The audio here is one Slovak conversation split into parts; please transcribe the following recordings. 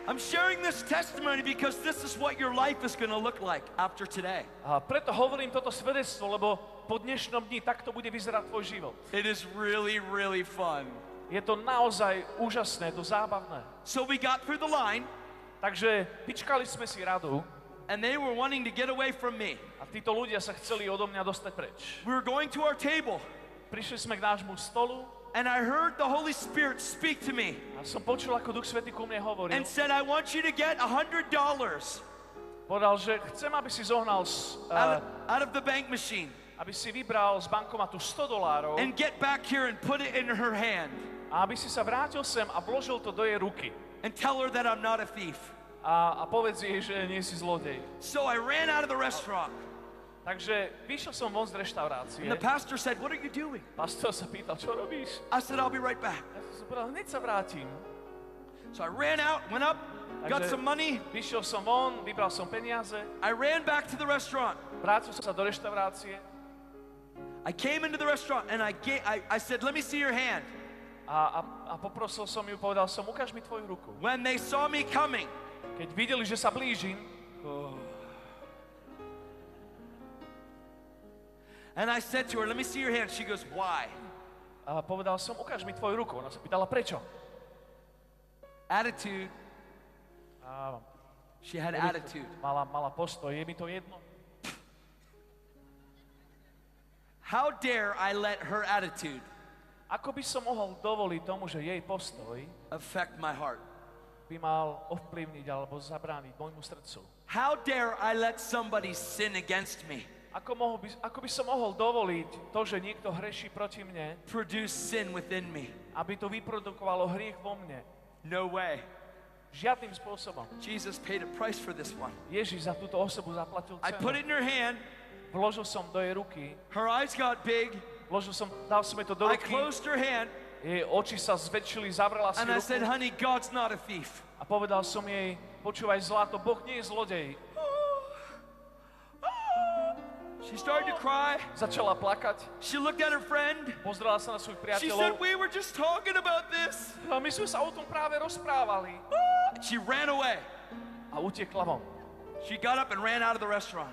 I'm sharing this testimony because this is what your life is going to look like after today. A preto hovorím toto svedectvo, lebo po dnešnom dni takto bude vyzerať tvoj život. It is really, really fun. Je to naozaj úžasné, to zábavné. So we got through the line, Takže vyčkali sme si radu and they were wanting to get away from me. a títo ľudia sa chceli odo mňa dostať preč. We were going to our table, Prišli sme k nášmu stolu and I heard the Holy Spirit speak to me a som počul, ako Duch Svätý ku mne hovoril. and said, I want you to get $100 Povedal, že chcem, aby si zohnal, out of the bank machine aby si vybral z bankomatu $100 and get back here and put it in her hand a aby si sa vrátil sem a vložil to do jej ruky. and tell her that I'm not a thief. A povedz jej, že nie si zlodej. So I ran out of the restaurant, Takže vyšiel som von z reštaurácie. and the pastor said, what are you doing? Pastor sa pýtal, čo robíš? I said, I'll be right back. Ja som povedal, hneď sa vrátim. So I ran out, went up, got Takže some money. vyšiel som von, vybral som peniaze, I ran back to the restaurant. vrátil som sa do reštaurácie I came into the restaurant and I said, let me see your hand. a poprosil som ju, povedal som, ukáž mi tvoju ruku. When they saw me coming, Keď videli, že sa blížim, and I said to her, let me see your hand. She goes, why? a povedal som, ukáž mi tvoju ruku. Ona sa pýtala, prečo? Attitude. A She had attitude. mala postoj, je mi to jedno. How dare I let her attitude Ako by som mohol dovoliť tomu, že jej postoj affect my heart? by mal ovplyvniť alebo zabrániť môjmu srdcu? How dare I let somebody sin against me, Ako by som mohol dovoliť to, že niekto hreší proti mne, produce sin within me? aby to vyprodukovalo hriech vo mne? No way. Žiadnym spôsobom. Jesus paid a price for this one. Ježiš za túto osobu zaplatil I put it cenu. in her hand. Vložil som do jej ruky, Her eyes got big. dal som jej to do I ruky, closed her hand jej oči sa zväčšili, zavrela si and I said, ruku honey, God's not a thief. a povedal som jej, počúvaj zlato, Boh nie je zlodej. She started to cry. Začala plakať, She looked at her friend. pozrela sa na svojich She said, priateľov we were just talking about this. a my sme sa o tom práve rozprávali. She ran away. A utekla von. She got up and ran out of the restaurant.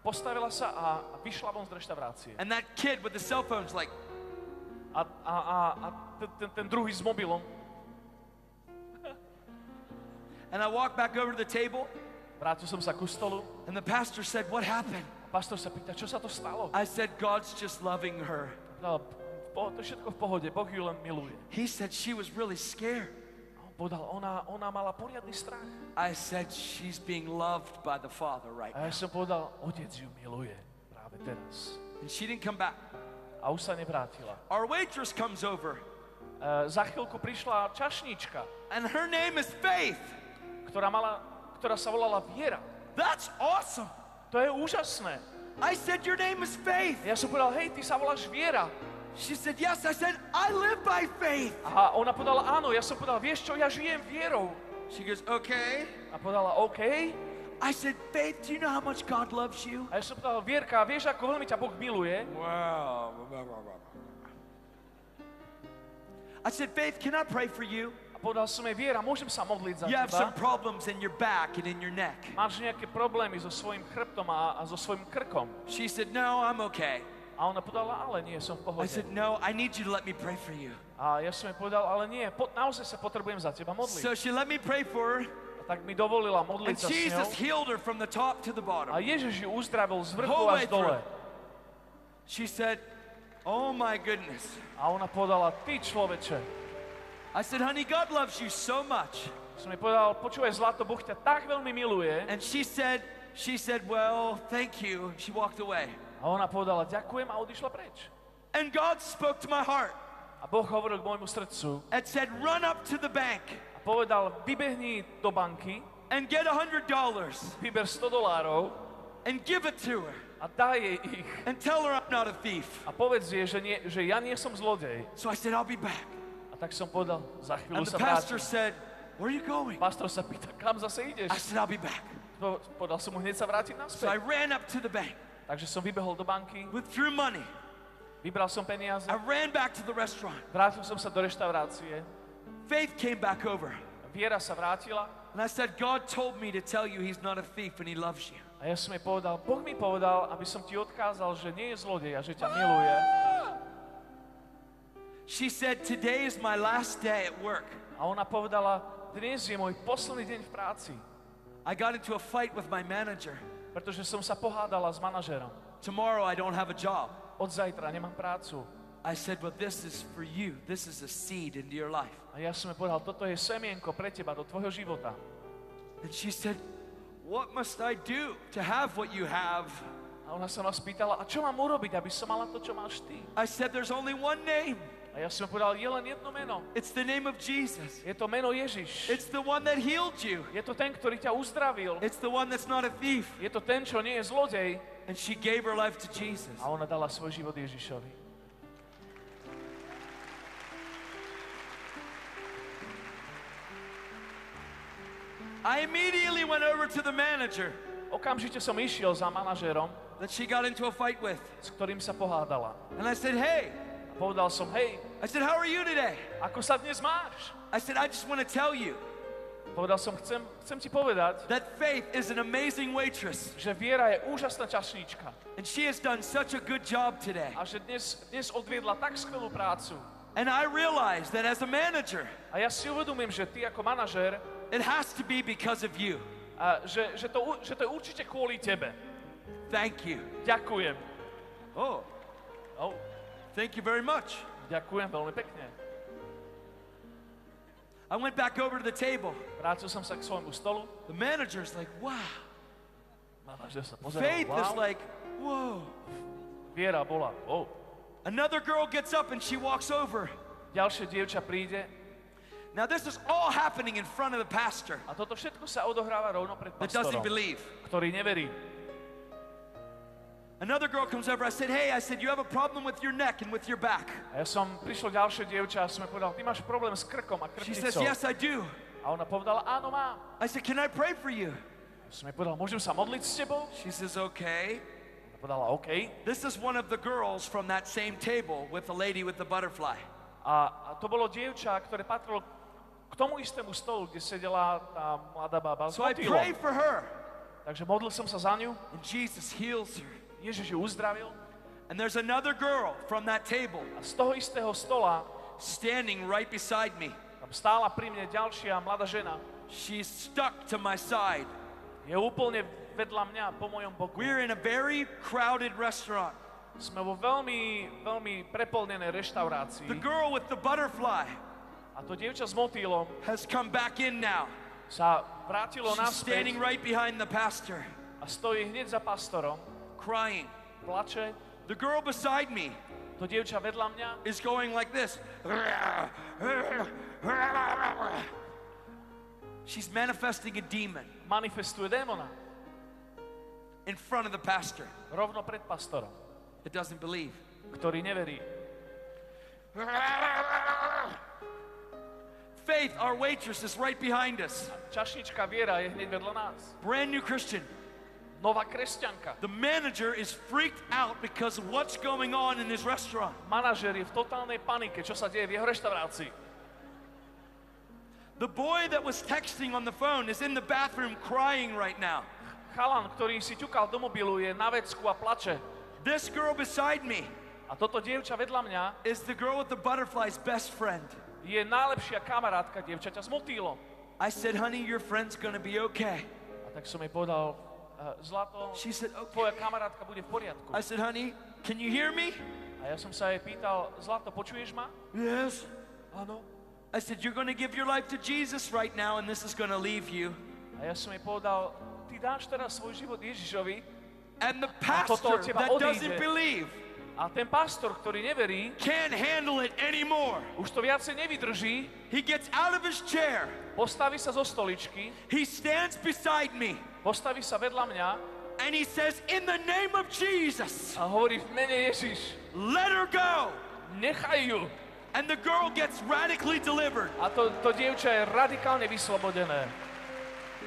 Postavila sa a vyšla von z reštaurácie. And that kid with the cell phone's like, A ten druhý s mobilom. and I walked back over to the table, Vrátil som sa ku stolu. and the pastor said, what happened? Pastor sa pýta, čo sa to stalo? I said, God's just loving her. No, to je všetko v pohode, Boh ju len miluje. He said she was really scared. A on povedal, ona mala poriadny strach. I said, she's being loved by the Father right A ja now. som povedal, otec ju miluje práve teraz. And she didn't come back. A už sa nevrátila. Our waitress comes over, Za chvíľku prišla čašníčka, and her name is Faith. ktorá sa volala Viera. That's awesome. To je úžasné. I said, your name is Faith. Ja som povedal, hej, ty sa voláš Viera. She said, yes. I said, I live by faith. A ona povedala, áno. Ja som povedal, vieš čo, ja žijem vierou. She goes, okay. A povedala, OK. I said, Faith, do you know how much God loves you? A ja som povedal, Vierka, vieš, ako veľmi ťa Boh miluje? Wow. I said, Faith, can I pray for you? A povedal som jej, Viera, môžem sa modliť za You have some teba? problems in your back and in your neck. Máš nejaké problémy so svojím chrbtom a so svojím krkom? She said, no, I'm okay. A ona povedala, ale nie, som v I pohode. said, no, I need you to let me pray for you. A ja som jej povedal, ale nie, naozaj sa potrebujem za teba modliť. So she let me pray for her, A tak mi dovolila and modliť sa s Jesus ňou. healed her from the top to the bottom. A Ježiš ju uzdravil z vrchu Whole way až dole. through. She said, oh my goodness. A ona povedala, ty človeče. I said, honey, God loves you so much. Som jej povedal, počúvaj zlato, Boh ťa tak veľmi miluje. And she said, well, thank you. She walked away. A ona povedala, ďakujem a odišla preč. And God spoke to my heart A Boh hovoril k môjmu srdcu and said, run up to the bank a povedal, vybehni do banky, and get $100 vyber $100 and give it to her a daj jej ich. and tell her I'm not a thief. A povedz jej, že ja nie som zlodej. So I said, I'll be back. A tak som povedal, za And chvíľu the sa pastor vrátim. said, where are you going? Pastor sa pýta, kam zase ideš? I said, I'll be back. Povedal som mu, hneď sa vrátiť So I naspäť. ran up to the bank, Takže som vybehol do banky, withdrew money. vybral som peniaze, I ran back to the restaurant. vrátil som sa do reštaurácie. Faith came back over. Viera sa vrátila And I said, God told me to tell you he's not a thief and he loves you. A ja som jej povedal, Boh mi povedal, aby som ti odkázal, že nie je zlodej a že ťa miluje. She said, today is my last day at work. A ona povedala, dnes je môj posledný deň v práci, I got into a fight with my manager. pretože som sa pohádala s manažérom. Tomorrow I don't have a job. Od zajtra nemám prácu. I said, well, this is for you. This is a seed into your life. A ja som jej povedal, toto je semienko pre teba, do tvojho života. And she said, what must I do to have what you have? A ona sa ma spýtala, a čo mám urobiť, aby som mala to, čo máš ty? I said, there's only one name. A ja som jej povedal, je len jedno meno. It's the name of Jesus. Je to meno Ježiš. It's the one that healed you. Je to ten, ktorý ťa uzdravil. It's the one that's not a thief. Je to ten, čo nie je zlodej. And she gave her life to Jesus. A ona dala svoj život Ježišovi. I immediately went over to the manager Okamžite som išiel za manažérom, that she got into a fight with. s ktorým sa pohádala. And I said, hey. A povedal som, hej, I said, how are you today? ako sa dnes máš? I said, I just want to tell you Povedal som, chcem ti povedať, that faith is an amazing waitress. že viera je úžasná čašníčka. And she has done such a good job today. A že dnes odviedla tak skvelú prácu. And I realized that as a manager, A ja si uvedomím, že ty ako manažér, it has to be because of you. a že to je určite kvôli tebe. Thank you. Ďakujem. Oh, Oh, thank you very much. ďakujem veľmi pekne. I went back over to the table. Vrátil som sa k svojmu stolu. The manager's like, wow. Manažér sa pozeral, Faith is wow. like, whoa. Viera bola, oh. Another girl gets up and she walks over. Ďalšie dievča príde. Now this is all happening in front of the pastor A toto všetko sa odohráva rovno pred that doesn't pastorom, believe. ktorý neverí. Another girl comes over. I said, hey, you have a problem with your neck and with your back. A ja som prišlo ďalšie dievča a som jej povedal, ty máš problém s krkom a She says, krtnicou. yes, I do. A ona povedala, áno, mám. I said, can I pray for you? Som jej povedal, môžem sa modliť s tebou? She says, okay. Ona povedala, OK. This is one of the girls from that same table with the lady with the butterfly. A to bolo dievča, ktoré patrilo k tomu istému stolu, kde sedela tá mladá baba s So I motýlom. pray for her. Takže modlil som sa za ňu. And Jesus heals her. Ježiš ju uzdravil. And there's another girl from that table A z toho istého stola standing right beside me. tam stála pri mne ďalšia mladá žena. She's stuck to my side. Je úplne vedľa mňa, po mojom boku. We're in a very crowded restaurant. Sme vo veľmi preplnenej reštaurácii. The girl with the butterfly A to dievča s motýlom has come back in now. sa vrátilo She's standing naspäť right behind the pastor, a stojí hneď za pastorom. crying. Plače. The girl beside me To dievča vedľa mňa is going like this. She's manifesting a demon manifestuje démona in front of the pastor rovno pred pastorom, that doesn't believe. ktorý neverí. Faith, our waitress, is right behind us. Čašnička Viera je hneď vedľa nás. Brand new Christian. Nová kresťanka. The manager is freaked out because of what's going on in his restaurant. Manažér je v totálnej panike, čo sa deje v jeho reštaurácii. The boy that was texting on the phone is in the bathroom crying right now. Chalan, ktorý si ťukal do mobilu, je na vecku a plače. This girl beside me A toto dievča vedľa mňa is the girl with the butterfly's best friend. je najlepšia kamarátka dievčaťa s motýlom. I said, honey, your friend's gonna be okay. A tak som jej povedal, Zlato, She said, okay. tvoja kamarátka bude v poriadku. I said, honey, can you hear me? A ja som sa jej pýtal, Zlato, počuješ ma? Yes. Áno. I said, you're gonna give your life to Jesus right now and this is gonna leave you. A ja som jej povedal, ty dáš teraz svoj život Ježišovi. And the toto od pastor teba that doesn't odíde. believe A ten pastor, ktorý neverí, can't handle it anymore. už to viacej nevydrží, He gets out of his chair. postaví sa zo stoličky, He stands beside me postaví sa vedľa mňa and he says, in the name of Jesus, a hovorí v mene Ježiš, let her go. nechaj ju. And the girl gets radically delivered. A to dievča je radikálne vyslobodené.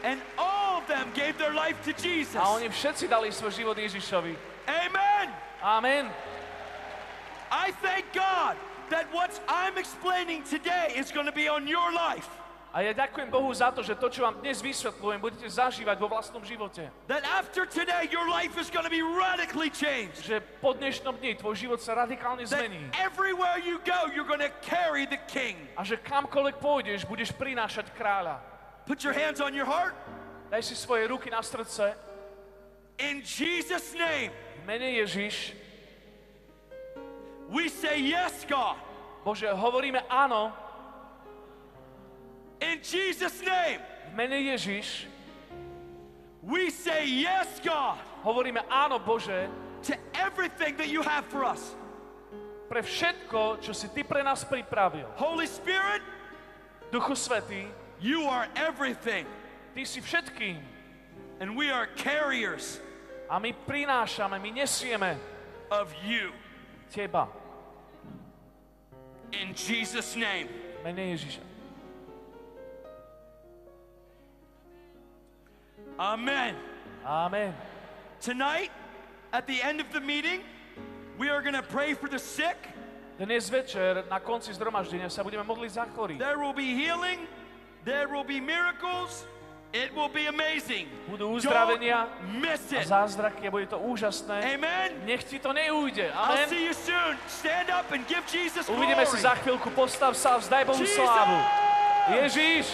And all of them gave their life to Jesus. A oni všetci dali svoj život Ježišovi. Amen. Amen. I thank God that what I'm explaining today is going to be on your life. A ja ďakujem Bohu za to, že to, čo vám dnes vysvetľujem, budete zažívať vo vlastnom živote. That after today, your life is going to be radically changed. Že po dnešnom dni tvoj život sa radikálne That zmení. everywhere you go, you're going to carry the King. A že kamkoľvek pôjdeš, budeš prinášať kráľa. Put your hands on your heart. Daj si svoje ruky na srdce. In Jesus' name, V mene Ježiš, we say yes, God. Bože, hovoríme áno. In Jesus' name, V mene Ježiš, we say yes, God, hovoríme áno, Bože, to everything that you have for us. pre všetko, čo si Ty pre nás pripravil. Holy Spirit, Duchu Svätý, you are everything, Ty si všetkým and we are carriers a my prinášame, my nesieme of you. Teba. In Jesus' name. V mene Ježiša. Amen. Amen. Tonight, at the end of the meeting, we are going to pray for the sick. Dnes večer na konci zhromaždenia sa budeme modliť za chorých. There will be healing. There will be miracles. It will be amazing. Budú uzdravenia Don't miss a it. zázraky a bude to úžasné. Amen. Nech ti to neújde. I'll Amen. see you soon. Stand up and give Jesus glory. Uvidíme si za chvíľku. Postav sa a vzdaj Bohu Jesus! slávu. Ježiš!